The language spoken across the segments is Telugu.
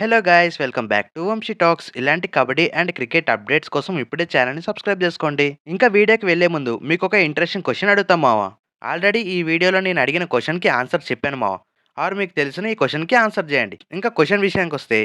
Hello guys, welcome back to Vamshi talks. ఇలాంటి కబడ్డీ అండ్ క్రికెట్ అప్డేట్స్ కోసం ఇప్పుడే ఛానల్ని సబ్స్క్రైబ్ చేసుకోండి. ఇంకా వీడియోకి వెళ్లే ముందు మీకు ఒక ఇంట్రెస్టింగ్ క్వశ్చన్ అడుగుతాం మావా. ఆల్రెడీ ఈ వీడియోలో నేను అడిగిన క్వశ్చన్కి ఆన్సర్ చెప్పాను మావా. ఆర్ మీకు తెలిసిన ఈ క్వశ్చన్కి ఆన్సర్ చేయండి. ఇంకా క్వశ్చన్ విషయానికి వస్తే,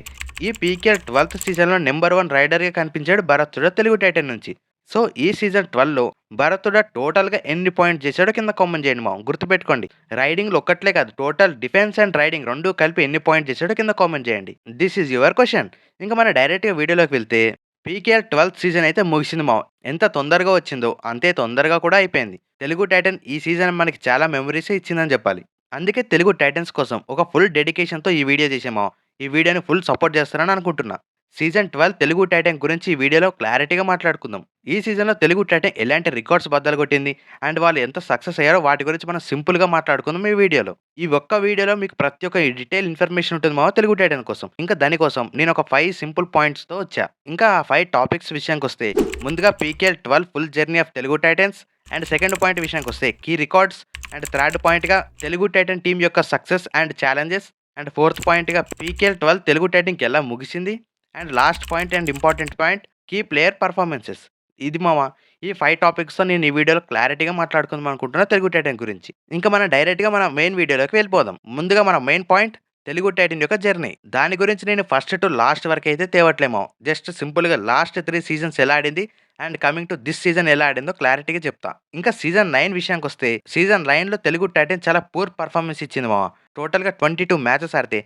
ఈ పీకేఎల్ 12th సీజన్లో నెంబర్ 1 రైడర్గా కనిపించాడు భరత్ తెలుగు టైటన్ నుంచి. సో ఈ సీజన్ 12లో భరతుడ టోటల్గా ఎన్ని పాయింట్స్ చేశాడో కింద కామెంట్ చేయండి మావా. గుర్తుపెట్టుకోండి, రైడింగ్లో ఒక్కట్లే కాదు, టోటల్ డిఫెన్స్ అండ్ రైడింగ్ రెండు కలిపి ఎన్ని పాయింట్స్ చేశాడో కింద కామెంట్ చేయండి. This is your question. ఇంకా మన డైరెక్ట్గా వీడియోలోకి వెళ్తే, పీకేఎల్ 12th సీజన్ అయితే ముగిసింది మావా. ఎంత తొందరగా వచ్చిందో అంతే తొందరగా కూడా అయిపోయింది. తెలుగు టైటన్ ఈ సీజన్ మనకి చాలా మెమరీస్ ఇచ్చిందని చెప్పాలి. అందుకే తెలుగు టైటన్స్ కోసం ఒక ఫుల్ డెడికేషన్తో ఈ వీడియో చేసామా. ఈ వీడియోని ఫుల్ సపోర్ట్ చేస్తారని అనుకుంటున్నా. సీజన్ 12 తెలుగు టైటన్ గురించి ఈ వీడియోలో క్లారిటీగా మాట్లాడుకుందాం. ఈ సీజన్లో తెలుగు టైటన్ ఎలాంటి రికార్డ్స్ బద్దలు కొట్టింది అండ్ వాళ్ళు ఎంత సక్సెస్ అయ్యారో వాటి గురించి మనం సింపుల్గా మాట్లాడుకుందాం ఈ వీడియోలో. ఈ ఒక్క వీడియోలో మీకు ప్రతి ఒక్క డీటెయిల్ ఇన్ఫర్మేషన్ ఉంటుంది మా తెలుగు టైటన్ కోసం. ఇంకా దానికోసం నేను ఒక 5 సింపుల్ పాయింట్స్తో వచ్చా. ఇంకా ఆ 5 టాపిక్స్ విషయానికి వస్తే, ముందుగా PKL 12 full journey of Telugu Titans. And second point విషయానికి వస్తే కీ రికార్డ్స్. అండ్ థర్డ్ పాయింట్గా తెలుగు టైటన్ టీం యొక్క success and challenges. And fourth పాయింట్గా పీకేఎల్ 12 తెలుగు టైటన్కి ఎలా ముగిసింది. And last point and important point, key player performances. ఇది మామ, ఈ 5 టాపిక్స్తో నేను ఈ వీడియోలో క్లారిటీగా మాట్లాడుకుందాం అనుకుంటున్నా తెలుగు టైటన్ గురించి. ఇంకా మనం డైరెక్ట్గా మన మెయిన్ వీడియోలోకి వెళ్ళిపోదాం. ముందుగా మన మెయిన్ పాయింట్ తెలుగు టైటన్ యొక్క జర్నీ. దాని గురించి నేను ఫస్ట్ టు లాస్ట్ వరకు అయితే తేవట్లేమో, జస్ట్ సింపుల్గా లాస్ట్ 3 సీజన్స్ ఎలా ఆడింది and coming to this season ఎలా ఆడిందో క్లారిటీగా చెప్తా. ఇంకా సీజన్ 9 విషయానికి వస్తే, సీజన్ 9లో తెలుగు టైటన్ చాలా పూర్ పర్ఫార్మెన్స్ ఇచ్చింది మామ. టోటల్గా 22 మ్యాచెస్ ఆడితే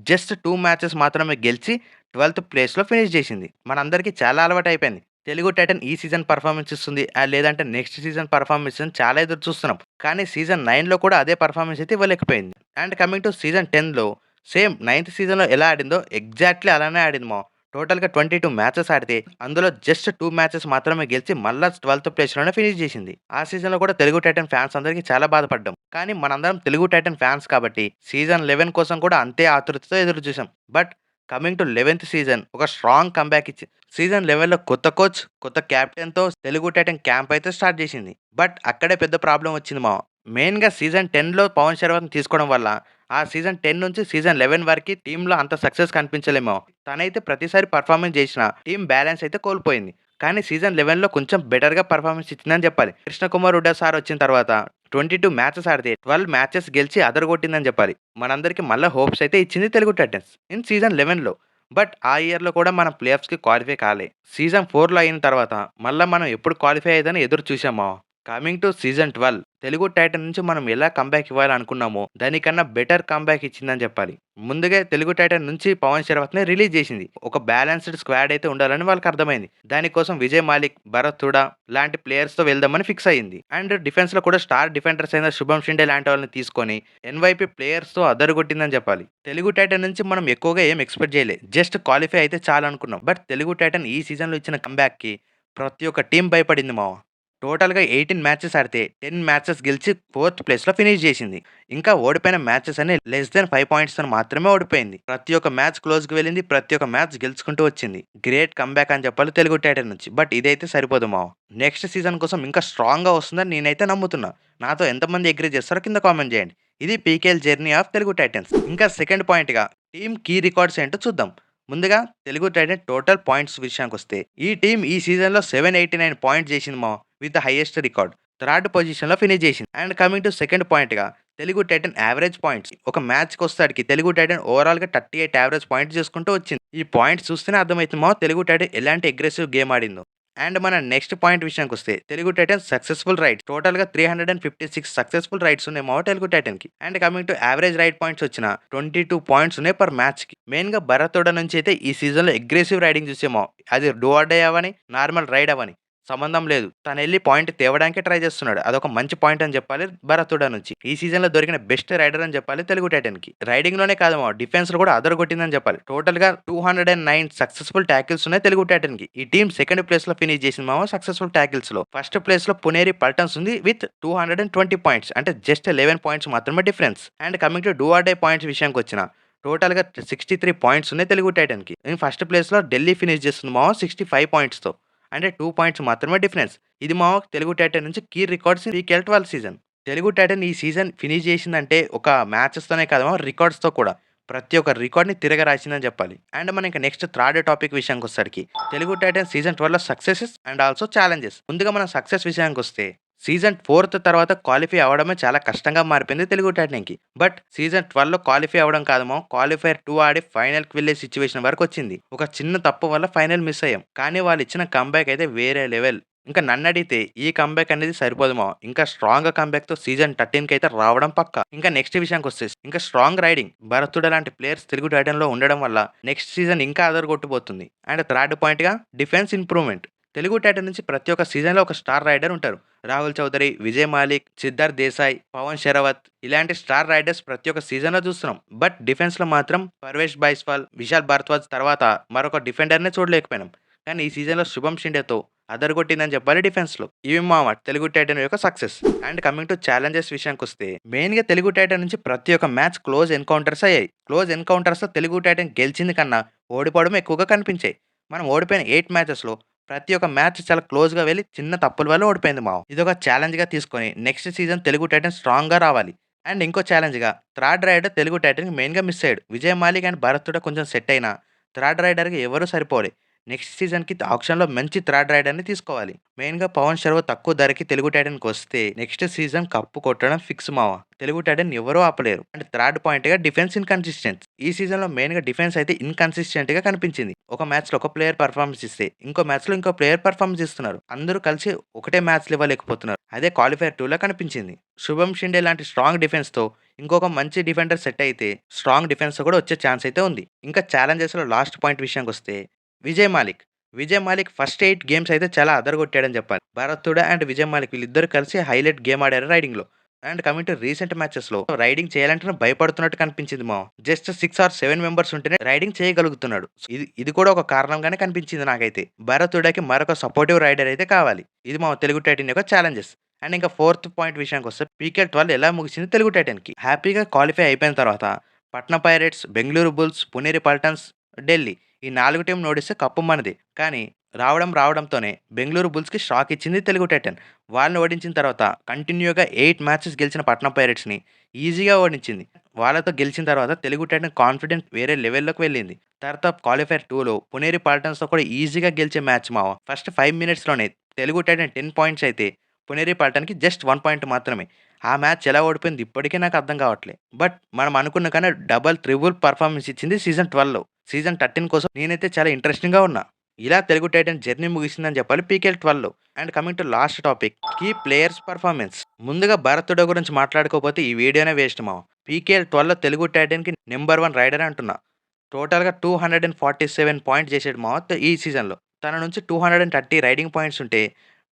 జస్ట్ 2 మ్యాచెస్ మాత్రమే గెలిచి 12th ప్లేస్లో ఫినిష్ చేసింది. మనందరికీ చాలా అలవాటు అయిపోయింది తెలుగు టైటన్ ఈ సీజన్ పర్ఫార్మెన్స్ ఇస్తుంది లేదంటే నెక్స్ట్ సీజన్ పర్ఫార్మెన్స్ చాలా ఎదురు చూస్తున్నాం. కానీ సీజన్ 9లో కూడా అదే పర్ఫార్మెన్స్ అయితే ఇవ్వలేకపోయింది. అండ్ కమింగ్ టు సీజన్ 10లో సేమ్ 9th సీజన్లో ఎలా ఆడిందో ఎగ్జాక్ట్లీ అలానే ఆడింది మా. టోటల్గా 22 మ్యాచెస్ ఆడితే అందులో జస్ట్ 2 మ్యాచెస్ మాత్రమే గెలిచి మళ్ళా 12th ప్లేస్లోనే ఫినిష్ చేసింది. ఆ సీజన్లో కూడా తెలుగు టైటన్ ఫ్యాన్స్ అందరికీ చాలా బాధపడ్డాం. కానీ మనందరం తెలుగు టైటన్ ఫ్యాన్స్ కాబట్టి సీజన్ 11 కోసం కూడా అంతే ఆతృతతో ఎదురు చూసాం. But coming to 11th season ఒక స్ట్రాంగ్ కంబ్యాక్ ఇచ్చి సీజన్ 11లో కొత్త కోచ్, కొత్త క్యాప్టెన్తో తెలుగు టైటన్ క్యాంప్ అయితే స్టార్ట్ చేసింది. బట్ అక్కడే పెద్ద ప్రాబ్లం వచ్చింది మా. మెయిన్గా సీజన్ 10లో పవన్ శర్వని తీసుకోవడం వల్ల ఆ సీజన్ 10 నుంచి సీజన్ 11 వరకు టీంలో అంత సక్సెస్ కనిపించలేమో. తనైతే ప్రతిసారి పర్ఫార్మెన్స్ చేసిన టీం బ్యాలెన్స్ అయితే కోల్పోయింది. కానీ సీజన్ 11లో కొంచెం బెటర్గా పర్ఫార్మెన్స్ ఇచ్చిందని చెప్పాలి. కృష్ణకుమార్ ఉడా సార్ వచ్చిన తర్వాత 22 మ్యాచెస్ ఆడితే 12 మ్యాచెస్ గెలిచి అదరగొట్టిందని చెప్పాలి. మనందరికీ మళ్ళీ హోప్స్ అయితే ఇచ్చింది తెలుగు టైటన్స్ ఇన్ సీజన్ 11లో. బట్ ఆ ఇయర్లో కూడా మనం ప్లేఆఫ్స్కి క్వాలిఫై కాలే. సీజన్ 4లో అయిన తర్వాత మళ్ళీ మనం ఎప్పుడు క్వాలిఫై అయ్యేదని ఎదురు చూసామో. Coming to season 12 Telugu Titan నుంచి మనం ఎలా కంబ్యాక్ ఇవ్వాలనుకున్నామో దానికన్నా బెటర్ కంబ్యాక్ ఇచ్చిందని చెప్పాలి. ముందుగా తెలుగు టైటన్ నుంచి పవన్ శర్వత్ని రిలీజ్ చేసింది. ఒక బ్యాలెన్స్డ్ స్క్వాడ్ అయితే ఉండాలని వాళ్ళకి అర్థమైంది. దానికోసం విజయ్ మాలిక్, భరత్ తుడా లాంటి ప్లేయర్స్తో వెళ్దామని ఫిక్స్ అయ్యింది. అండ్ డిఫెన్స్లో కూడా స్టార్ డిఫెండర్స్ అయిన శుభం షిండే లాంటి వాళ్ళని తీసుకొని ఎన్వైపీ ప్లేయర్స్తో అదరగొట్టిందని చెప్పాలి. తెలుగు టైటన్ నుంచి మనం ఎక్కువగా ఏం ఎక్స్పెక్ట్ చేయలేదు, జస్ట్ క్వాలిఫై అయితే చాలు అనుకున్నాం. బట్ తెలుగు టైటన్ ఈ సీజన్లో ఇచ్చిన కంబ్యాక్కి ప్రతి ఒక్క టీం భయపడింది మావ. టోటల్గా 18 మ్యాచెస్ ఆడితే 10 మ్యాచెస్ గెలిచి 4th ప్లేస్లో ఫినిష్ చేసింది. ఇంకా ఓడిపోయిన మ్యాచెస్ అన్ని లెస్ దెన్ 5 పాయింట్స్తో మాత్రమే ఓడిపోయింది. ప్రతి ఒక్క మ్యాచ్ క్లోజ్కి వెళ్ళింది, ప్రతి ఒక్క మ్యాచ్ గెలుచుకుంటూ వచ్చింది. గ్రేట్ కంబ్యాక్ అని చెప్పాలి తెలుగు టైటన్ నుంచి. బట్ ఇదైతే సరిపోదు మావ. నెక్స్ట్ సీజన్ కోసం ఇంకా స్ట్రాంగ్గా వస్తుందని నేనైతే నమ్ముతున్నా. నాతో ఎంతమంది అగ్రీ చేస్తారో కింద కామెంట్ చేయండి. ఇది PKL journey of Telugu Titans. ఇంకా సెకండ్ పాయింట్గా టీమ్ కీ రికార్డ్స్ ఏంటో చూద్దాం. ముందుగా తెలుగు టైటన్ టోటల్ పాయింట్స్ విషయానికి వస్తే, ఈ టీం ఈ సీజన్లో 789 పాయింట్స్ చేసింది మా, with the highest record. Third పొజిషన్లో ఫినిష్ చేసింది. అండ్ కమింగ్ టు సెకండ్ పాయింట్గా తెలుగు టైటన్ యావరేజ్ పాయింట్స్. ఒక మ్యాచ్కి వస్తాడికి తెలుగు టైటన్ ఓవరాల్గా 38 యావరేజ్ పాయింట్స్ చేసుకుంటూ వచ్చింది. ఈ పాయింట్స్ చూస్తేనే అర్థమవుతుంది మా తెలుగు టైటన్ ఎలాంటి అగ్రెసివ్ గేమ్ ఆడిందో. అండ్ మన నెక్స్ట్ పాయింట్ విషయానికి వస్తే, తెలుగు టైటన్ సక్సెస్ఫుల్ రైడ్. టోటల్గా 356 సక్సెస్ఫుల్ రైడ్స్ ఉన్నాయి మా తెలుగు టైటన్కి. And coming to average raid points వచ్చిన 22 పాయింట్స్ ఉన్నాయి పర్ మ్యాచ్కి. మెయిన్గా భరతోడ నుంచి అయితే ఈ సీజన్లో అగ్రెసివ్ రైడింగ్ చూసామో, అది డో ఆర్ డై అవని నార్మల్ రైడ్ అవని సంబంధం లేదు, తను వెళ్ళి పాయింట్ తేవడానికి ట్రై చేస్తున్నాడు. అదొక మంచి పాయింట్ అని చెప్పాలి భరతుడా నుంచి. ఈ సీజన్ లో దొరికిన బెస్ట్ రైడర్ అని చెప్పాలి తెలుగు టైటన్ కి. రైడింగ్ లోనే కాదు, డిఫెన్స్ లో కూడా అదరగొట్టిందని చెప్పాలి. టోటల్ గా 209 సక్సెస్ఫుల్ ట్యాకిల్స్ ఉన్నాయి తెలుగు టైటన్ కి. ఈ టీం సెకండ్ ప్లేస్ లో ఫినిష్ చేసింది మామ సక్సెస్ఫుల్ ట్యాకిల్స్ లో. ఫస్ట్ ప్లేస్ లో పునేరి పల్టన్స్ ఉంది విత్ 220 పాయింట్స్, అంటే జస్ట్ 11 పాయింట్స్ మాత్రమే difference. And coming to do or day points విషయానికి వచ్చిన, టోటల్గా 63 పాయింట్స్ ఉన్నాయి తెలుగు టైటన్ కి. ఫస్ట్ ప్లేస్ లో ఢిల్లీ ఫినిష్ చేస్తుంది మామ 65 పాయింట్స్ తో, అంటే 2 పాయింట్స్ మాత్రమే డిఫరెన్స్. ఇది మా తెలుగు టైటన్ నుంచి key records PKL 12 season. Telugu Titan ఈ సీజన్ ఫినిష్ చేసిందంటే ఒక మ్యాచెస్తోనే కాదు రికార్డ్స్తో కూడా. ప్రతి ఒక్క రికార్డ్‌ని తిరగరాసిందని చెప్పాలి. అండ్ మనం ఇంక నెక్స్ట్ థర్డ్ టాపిక్ విషయానికొచ్చేసరికి తెలుగు టైటన్స్ సీజన్ 12లో సక్సెసెస్ అండ్ ఆల్సో ఛాలెంజెస్. ముందుగా మనం సక్సెస్ విషయానికొస్తే సీజన్ 4 తర్వాత క్వాలిఫై అవ్వడమే చాలా కష్టంగా మారిపోయింది తెలుగు టైటాన్‌కి. బట్ సీజన్ 12లో క్వాలిఫై అవ్వడం కాదు మామ, క్వాలిఫైయర్ 2 ఆడి ఫైనల్‌కి వెళ్ళే సిట్యుయేషన్ వరకొచ్చింది. ఒక చిన్న తప్పు వల్ల ఫైనల్ మిస్ అయ్యాం. కానీ వాళ్ళిచ్చిన కమ్‌బ్యాక్ అయితే వేరే లెవెల్. ఇంకా నన్నడిగితే ఈ కమ్‌బ్యాక్ అనేది సరిపోదు మామ, ఇంకా స్ట్రాంగ్‌గా కమ్‌బ్యాక్‌తో సీజన్ 13కి అయితే రావడం పక్కా. ఇంకా నెక్స్ట్ విషయానికొస్తే ఇంకా స్ట్రాంగ్ రైడింగ్, భరతుడు లాంటి ప్లేయర్స్ తెలుగు టైటాన్‌లో ఉండడం వల్ల నెక్స్ట్ సీజన్ ఇంకా అదరగొట్టబోతుంది. అండ్ థర్డ్ పాయింట్‌గా డిఫెన్స్ ఇంప్రూవ్‌మెంట్. తెలుగు టైటన్ నుంచి ప్రతి ఒక్క సీజన్‌లో ఒక స్టార్ రైడర్ ఉంటారు. రాహుల్ చౌదరి, విజయ్ మాలిక్, సిద్ధార్థ్ దేశాయ్, పవన్ షెరావత్ ఇలాంటి స్టార్ రైడర్స్ ప్రతి ఒక్క సీజన్‌లో చూస్తున్నాం. బట్ డిఫెన్స్‌లో మాత్రం పర్వేష్ బైస్వాల్, విశాల్ భారద్వాజ్ తర్వాత మరొక డిఫెండర్‌నే చూడలేకపోయినాం. కానీ ఈ సీజన్‌లో శుభం షిండేతో అదరగొట్టిందని చెప్పాలి డిఫెన్స్‌లో. ఇవి మామ తెలుగు టైటన్ యొక్క success. And coming to challenges విషయానికొస్తే మెయిన్‌గా తెలుగు టైటన్ నుంచి ప్రతి ఒక్క మ్యాచ్ క్లోజ్ ఎన్‌కౌంటర్స్ అయ్యాయి. క్లోజ్ ఎన్‌కౌంటర్స్‌లో తెలుగు టైటన్ గెలిచింది కన్నా ఓడిపోవడం ఎక్కువగా కనిపించాయి. మనం ఓడిపోయిన 8 మ్యాచెస్‌లో ప్రతి ఒక్క మ్యాచ్ చాలా క్లోజ్‌గా వెళ్లి చిన్న తప్పుల వల్ల ఓడిపోయింది మావ. ఇదొక ఛాలెంజ్‌గా తీసుకొని నెక్స్ట్ సీజన్ తెలుగు టైటన్స్ స్ట్రాంగ్‌గా రావాలి. అండ్ ఇంకో ఛాలెంజ్‌గా థర్డ్ రైడర్ తెలుగు టైటన్‌కి మెయిన్‌గా మిస్ అయ్యాడు. విజయ్ మాలిక్ అండ్ భరత్ కూడా కొంచెం సెట్ అయినా థర్డ్ రైడర్‌గా ఎవరు సరిపోలే. నెక్స్ట్ సీజన్‌కి ఆక్షన్‌లో మంచి థర్డ్ రైడర్‌ని తీసుకోవాలి. మెయిన్‌గా పవన్ శర్మ తక్కువ ధరకి తెలుగు టైటన్‌కొస్తే నెక్స్ట్ సీజన్ కప్పు కొట్టడం ఫిక్స్ మావ. తెలుగు టైటన్ ఎవరూ ఆపలేరు. అండ్ థర్డ్ పాయింట్‌గా డిఫెన్స్ ఇన్‌కన్సిస్టెంట్. ఈ సీజన్‌లో మెయిన్‌గా డిఫెన్స్ అయితే ఇన్‌కన్సిస్టెంట్‌గా కనిపించింది. ఒక మ్యాచ్‌లో ఒక ప్లేయర్ పెర్ఫార్మన్స్ ఇస్తే ఇంకో మ్యాచ్‌లో ఇంకో ప్లేయర్ పెర్ఫార్మన్స్ ఇస్తున్నారు. అందరూ కలిసి ఒకటే మ్యాచ్‌లు ఇవ్వలేకపోతున్నారు. అదే క్వాలిఫైయర్ 2లో కనిపించింది. శుభం షిండే లాంటి స్ట్రాంగ్ డిఫెన్స్‌తో ఇంకొక మంచి డిఫెండర్ సెట్ అయితే స్ట్రాంగ్ డిఫెన్స్‌తో కూడా వచ్చే ఛాన్స్ అయితే ఉంది. ఇంకా ఛాలెంజెస్‌లో లాస్ట్ పాయింట్ విషయానికొస్తే విజయ్ మాలిక్. విజయ్ మాలిక్ ఫస్ట్ 8 గేమ్స్ అయితే చాలా అదరగొట్టాడని చెప్పాలి. భరతుడ అండ్ విజయ్ మాలిక్ వీళ్ళిద్దరూ కలిసి హైలైట్ గేమ్ ఆడారు రైడింగ్‌లో. అండ్ కమింగ్ టు రీసెంట్ మ్యాచెస్‌లో రైడింగ్ చేయాలంటేనే భయపడుతున్నట్టు కనిపించింది మామ. జస్ట్ 6 ఆర్ 7 మెంబర్స్ ఉంటేనే రైడింగ్ చేయగలుగుతున్నాడు. ఇది ఇది కూడా ఒక కారణంగానే కనిపించింది నాకైతే. భరతుడకి మరొక సపోర్టివ్ రైడర్ అయితే కావాలి. ఇది మా తెలుగు టైటన్ యొక్క ఛాలెంజెస్. అండ్ ఇంకా ఫోర్త్ పాయింట్ విషయానికొస్తే పీకేఎల్ 12 ఎలా ముగిసింది తెలుగు టైటన్‌కి. హ్యాపీగా క్వాలిఫై అయిపోయిన తర్వాత పట్నా పైరేట్స్, బెంగుళూరు బుల్స్, పునేరి పల్టన్స్, ఢిల్లీ ఈ 4 టీంలు ఓడిస్తే కప్పు మనది. కానీ రావడంతోనే బెంగుళూరు బుల్స్‌కి షాక్ ఇచ్చింది తెలుగు టైటన్. వాళ్ళని ఓడించిన తర్వాత కంటిన్యూగా 8 మ్యాచెస్ గెలిచిన పట్నా పైరేట్స్‌ని ఈజీగా ఓడించింది. వాళ్ళతో గెలిచిన తర్వాత తెలుగు టైటన్ కాన్ఫిడెన్స్ వేరే లెవెల్‌లోకి వెళ్ళింది. తర్వాత క్వాలిఫైయర్ 2లో పునేరి పల్టన్స్‌తో కూడా ఈజీగా గెలిచే మ్యాచ్ మావ. ఫస్ట్ 5 మినిట్స్‌లోనే తెలుగు టైటన్ 10 పాయింట్స్ అయితే పునేరి పల్టన్‌కి జస్ట్ 1 పాయింట్ మాత్రమే. ఆ మ్యాచ్ ఎలా ఓడిపోయింది ఇప్పటికీ నాకు అర్థం కావట్లే. బట్ మనం అనుకున్న కన్నా డబుల్, త్రిబుల్ పెర్ఫార్మన్స్ ఇచ్చింది సీజన్ 12లో. సీజన్ 13 కోసం నేనైతే చాలా ఇంట్రెస్టింగ్‌గా ఉన్నా. ఇలా తెలుగు టైటన్ జర్నీ ముగిసిందని చెప్పాలి పీకేఎల్ 12లో. And coming to last topic key players performance. ముందుగా భరతుడ గురించి మాట్లాడుకోకపోతే ఈ వీడియోనే వేస్ట్ మామ. పీకేఎల్ 12లో తెలుగు టైటన్‌కి నంబర్ 1 రైడర్ అంటున్నా. టోటల్‌గా 247 పాయింట్స్ చేసాడు మామ ఈ సీజన్‌లో. తన నుంచి 230 రైడింగ్ పాయింట్స్ ఉంటే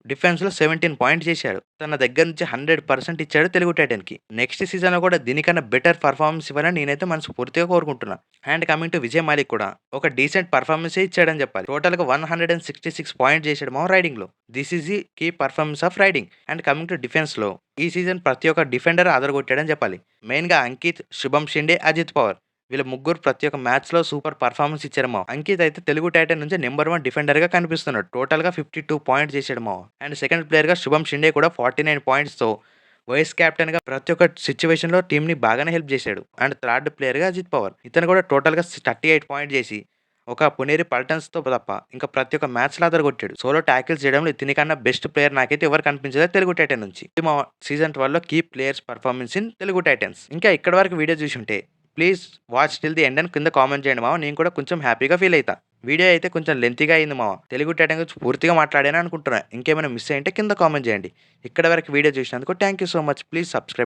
డిఫెన్స్‌లో 17 పాయింట్స్ చేశాడు. తన దగ్గర నుంచి 100% ఇచ్చాడు తెలుగు టైటన్‌కి. నెక్స్ట్ సీజన్‌లో కూడా దీనికన్నా బెటర్ పెర్ఫార్మన్స్ ఇవ్వాలని నేనైతే మనస్ఫూర్తిగా కోరుకుంటున్నా. And coming to Vijay Malik కూడా ఒక డీసెంట్ పెర్ఫార్మన్సే ఇచ్చాడని చెప్పాలి. టోటల్‌గా 166 పాయింట్స్ చేశాడు మామ రైడింగ్‌లో. This is the key performance of raiding. And coming to డిఫెన్స్‌లో ఈ సీజన్ ప్రతి ఒక్క డిఫెండర్ అదరగొట్టాడని చెప్పాలి. మెయిన్‌గా అంకిత్, శుభం షిండే, అజిత్ పవార్ వీళ్ళ ముగ్గురు ప్రతి ఒక్క మ్యాచ్‌లో సూపర్ పెర్ఫార్మన్స్ ఇచ్చారు మావ. అంకిత్ అయితే తెలుగు టైటన్ నుంచి నంబర్ 1 డిఫెండర్‌గా కనిపిస్తున్నాడు. టోటల్‌గా 52 పాయింట్స్ చేశాడు మావ. అండ్ సెకండ్ ప్లేయర్‌గా శుభం షిండే కూడా 49 పాయింట్స్‌తో వైస్ కెప్టెన్‌గా ప్రతి ఒక్క సిట్యుయేషన్‌లో టీమ్‌ని బాగానే హెల్ప్ చేశాడు. అండ్ థర్డ్ ప్లేయర్‌గా అజిత్ పవార్. ఇతను కూడా టోటల్‌గా 38 పాయింట్స్ చేసి ఒక పునేరి పల్టన్స్‌తో తప్ప ఇంకా ప్రతి ఒక్క మ్యాచ్‌లో అదరగొట్టాడు. సోలో టాకిల్స్ చేయడంలో ఇతనికన్నా బెస్ట్ ప్లేయర్ నాకైతే ఎవరు కనిపించలేదు తెలుగు టైటన్ నుంచి. ఇది మా సీజన్ 12లో key players performance in Telugu Titans. ఇంకా ఇక్కడి వరకు వీడియో చూసుంటే please watch till the end అని కింద కామెంట్ చేయండి మావ. నేను కూడా కొంచెం హ్యాపీగా ఫీల్ అయితా. వీడియో అయితే కొంచెం లెంతీగా అయింది మావ. తెలుగు టైటన్ గురించి పూర్తిగా మాట్లాడాను అనుకుంటున్నా. ఇంకేమైనా మిస్ అయ్యింటే కింద కామెంట్ చేయండి. ఇక్కడి వరకు వీడియో చూసినందుకు thank you so much. Please subscribe.